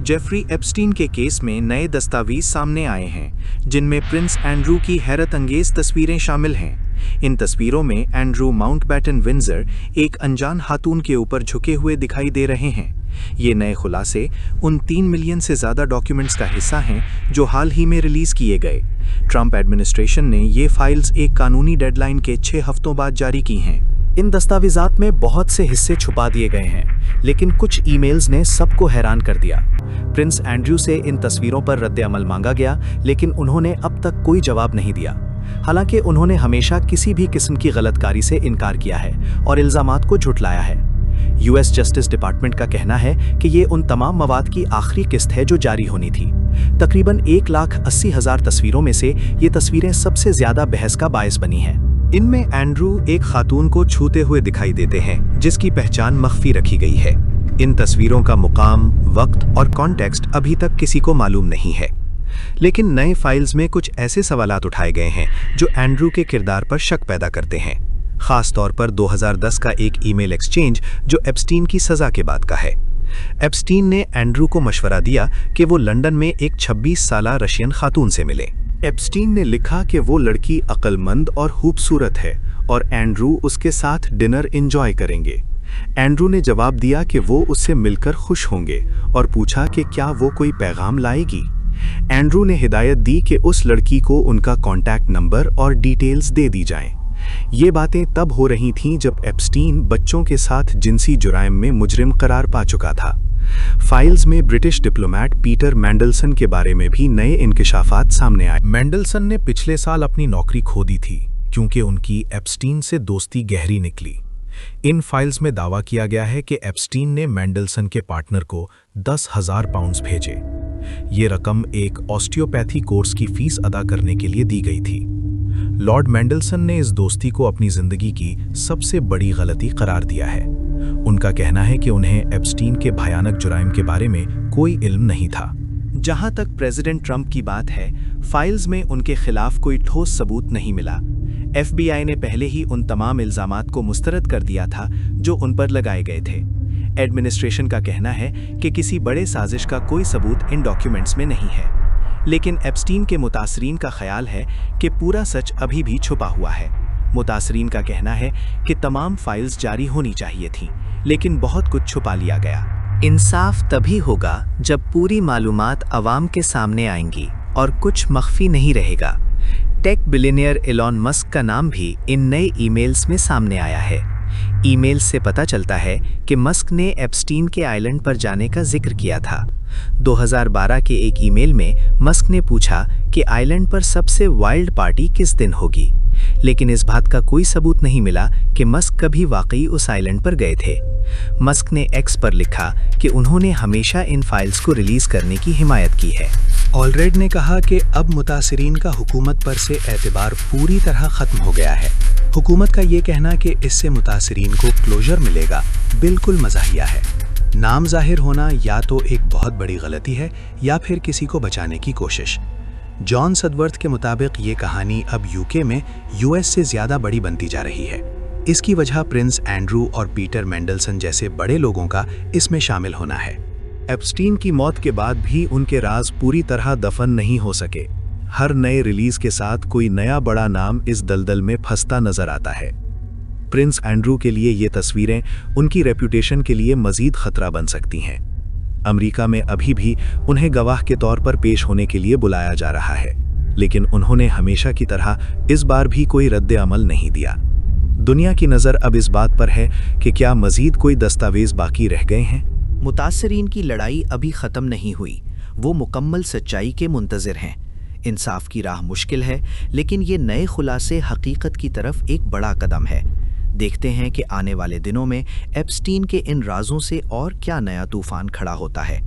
Jeffrey Epstein के case में नए दस्तावेज सामने आए हैं जिनमें प्रिंस एंड्रू की हैरत अंगेज तस्वीरें शामिल हैं। इन तस्वीरों में एंड्रू माउंटबैटन विंडसर एक अनजान खातून के ऊपर झुके हुए दिखाई दे रहे हैं। ये नए खुलासे उन 3 मिलियन से ज़्यादा डॉक्यूमेंट्स का हिस्सा हैं जो हाल ही में रिलीज़ किए गए। ट्रंप एडमिनिस्ट्रेशन ने ये फाइल्स एक कानूनी डेडलाइन के 6 हफ्तों बाद जारी की हैं। इन दस्तावेजात में बहुत से हिस्से छुपा दिए गए हैं, लेकिन कुछ ईमेल्स ने सबको हैरान कर दिया। प्रिंस एंड्रू से इन तस्वीरों पर रद्द अमल मांगा गया, लेकिन उन्होंने अब तक कोई जवाब नहीं दिया। हालांकि उन्होंने हमेशा किसी भी किस्म की गलतकारी से इनकार किया है और इल्जामात को झुठलाया है। यूएस जस्टिस डिपार्टमेंट का कहना है कि ये उन तमाम मवाद की आखिरी किस्त है जो जारी होनी थी। तकरीबन 1,80,000 तस्वीरों में से ये तस्वीरें सबसे ज्यादा बहस का बायस बनी हैं। इनमें एंड्रू एक खातून को छूते हुए दिखाई देते हैं जिसकी पहचान मख्फी रखी गई है। इन तस्वीरों का मुकाम, वक्त और कॉन्टेक्स्ट अभी तक किसी को मालूम नहीं है। लेकिन नए फाइल्स में कुछ ऐसे सवालात उठाए गए हैं जो एंड्रू के किरदार पर शक पैदा करते हैं, खास तौर पर 2010 का एक ईमेल एक्सचेंज जो एप्स्टीन की सजा के बाद का है। एप्स्टीन ने एंड्रू को मशवरा दिया कि वो लंदन में एक 26 साला रशियन खातून से मिले। एप्स्टीन ने लिखा कि वो लड़की अक्लमंद और खूबसूरत है और एंड्रू उसके साथ डिनर एंजॉय करेंगे। एंड्रू ने जवाब दिया कि वो उससे मिलकर खुश होंगे और पूछा कि क्या वो कोई पैगाम लाएगी। एंड्रू ने हिदायत दी कि उस लड़की को उनका कॉन्टैक्ट नंबर और डिटेल्स दे दी जाएं। ये बातें तब हो रही थीं जब एप्स्टीन बच्चों के साथ जिनसी जुराइम में मुजरिम करार पा चुका था। फाइल्स में ब्रिटिश डिप्लोमैट पीटर मैंडलसन के बारे में भी नए इंकिशाफात सामने आए। मैंडलसन ने पिछले साल अपनी नौकरी खो दी थी क्योंकि उनकी एप्स्टीन से दोस्ती गहरी निकली। इन फाइल्स में दावा किया गया है कि एप्स्टीन ने मैंडलसन के पार्टनर को 10,000 पाउंड्स भेजे। ये रकम एक ऑस्टियोपैथी कोर्स की फीस अदा करने के लिए दी गई थी। लॉर्ड मैंडलसन ने इस दोस्ती को अपनी जिंदगी की सबसे बड़ी गलती करार दिया है। उनका कहना है कि उन्हें एप्स्टीन के भयानक जुराइम के बारे में कोई इल्म नहीं था। जहां तक प्रेसिडेंट ट्रंप की बात है, फाइल्स में उनके खिलाफ कोई ठोस सबूत नहीं मिला। FBI ने पहले ही उन तमाम इल्जामात को मुस्तरद कर दिया था जो उन पर लगाए गए थे। एडमिनिस्ट्रेशन का कहना है कि किसी बड़े साजिश का कोई सबूत इन डॉक्यूमेंट्स में नहीं है, लेकिन एप्स्टीन के मुतासरीन का ख्याल है कि पूरा सच अभी भी छुपा हुआ है। मुतासरीन का कहना है कि तमाम फाइल्स जारी होनी चाहिए थीं, लेकिन बहुत कुछ छुपा लिया गया। इंसाफ तभी होगा जब पूरी मालूमात अवाम के सामने आएंगी और कुछ मख्फी नहीं रहेगा। टेक बिलियनियर एलॉन मस्क का नाम भी इन नए ईमेल्स में सामने आया है। ईमेल से पता चलता है कि मस्क ने एप्स्टीन के आइलैंड पर जाने का जिक्र किया था। 2012 के एक ईमेल में मस्क ने पूछा कि आइलैंड पर सबसे वाइल्ड पार्टी किस दिन होगी, लेकिन इस बात का कोई सबूत नहीं मिला कि मस्क कभी वाकई उस आइलैंड पर गए थे। मस्क ने एक्स पर लिखा कि उन्होंने हमेशा इन फाइल्स को रिलीज करने की हिमायत की है। ऑलरेड ने कहा कि अब मुतासरीन का हुकूमत पर से एतबार पूरी तरह ख़त्म हो गया है। हुकूमत का ये कहना कि इससे मुतासरीन को क्लोजर मिलेगा बिल्कुल मज़ाहिया है। नाम जाहिर होना या तो एक बहुत बड़ी गलती है या फिर किसी को बचाने की कोशिश। जॉन सदवर्थ के मुताबिक ये कहानी अब यूके में यूएस से ज़्यादा बड़ी बनती जा रही है। इसकी वजह प्रिंस एंड्रू और पीटर मैंडलसन जैसे बड़े लोगों का इसमें शामिल होना है। एप्स्टीन की मौत के बाद भी उनके राज पूरी तरह दफन नहीं हो सके। हर नए रिलीज के साथ कोई नया बड़ा नाम इस दलदल में फंसता नजर आता है। प्रिंस एंड्रू के लिए ये तस्वीरें उनकी रेप्यूटेशन के लिए मजीद खतरा बन सकती हैं। अमेरिका में अभी भी उन्हें गवाह के तौर पर पेश होने के लिए बुलाया जा रहा है, लेकिन उन्होंने हमेशा की तरह इस बार भी कोई रद्द अमल नहीं दिया। दुनिया की नज़र अब इस बात पर है कि क्या मजीद कोई दस्तावेज बाकी रह गए हैं। मुतासरीन की लड़ाई अभी ख़त्म नहीं हुई, वो मुकम्मल सच्चाई के मुंतज़िर हैं। इंसाफ की राह मुश्किल है, लेकिन ये नए खुलासे हकीकत की तरफ एक बड़ा कदम है। देखते हैं कि आने वाले दिनों में एप्स्टीन के इन राजों से और क्या नया तूफान खड़ा होता है।